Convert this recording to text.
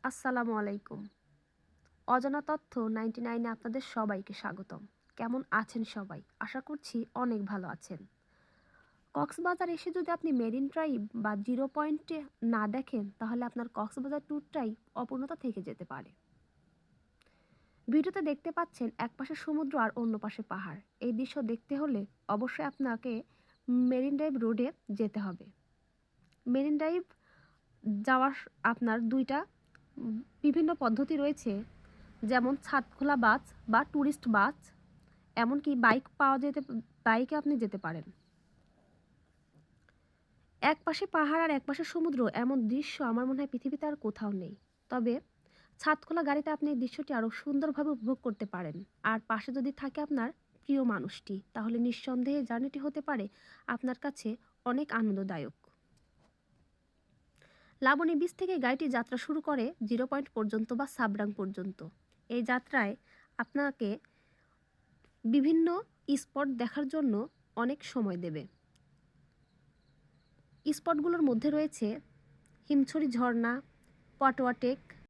আসসালামু আলাইকুম। অজানা তথ্য 99 এ আপনাদের সবাইকে স্বাগতম। কেমন আছেন সবাই? আশা করছি অনেক ভালো আছেন। কক্সবাজার এসে যদি আপনি মেরিন ড্রাইভ বা জিরো পয়েন্টে না দেখেন, তাহলে আপনার কক্সবাজার ট্যুরটাই অপূর্ণতা থেকে যেতে পারে। ভিডিওতে দেখতে পাচ্ছেন একপাশে সমুদ্র আর অন্য পাশে পাহাড়। এই দৃশ্য দেখতে হলে অবশ্যই আপনাকে মেরিন ড্রাইভ রোডে যেতে হবে। মেরিন ড্রাইভ যাওয়ার আপনার ২ টা বিভিন্ন পদ্ধতি রয়েছে, যেমন ছাদখোলা বাস বা ট্যুরিস্ট বাস, এমনকি বাইকে আপনি যেতে পারেন। একপাশে পাহাড় আর একপাশে সমুদ্র, এমন দৃশ্য আমার মনে হয় পৃথিবীতে আর কোথাও নেই। তবে ছাদখোলা গাড়িতে আপনি এই দৃশ্যটি আরও সুন্দরভাবে উপভোগ করতে পারেন। আর পাশে যদি থাকে আপনার প্রিয় মানুষটি, তাহলে নিঃসন্দেহে জার্নিটি হতে পারে আপনার কাছে অনেক আনন্দদায়ক। লাবণী বিচ থেকে গাড়িটি যাত্রা শুরু করে জিরো পয়েন্ট পর্যন্ত বা সাবরাং পর্যন্ত। এই যাত্রায় আপনাকে বিভিন্ন স্পট দেখার জন্য অনেক সময় দেবে। স্পটগুলোর মধ্যে রয়েছে হিমছড়ি ঝর্ণা, পাটোয়া টেক,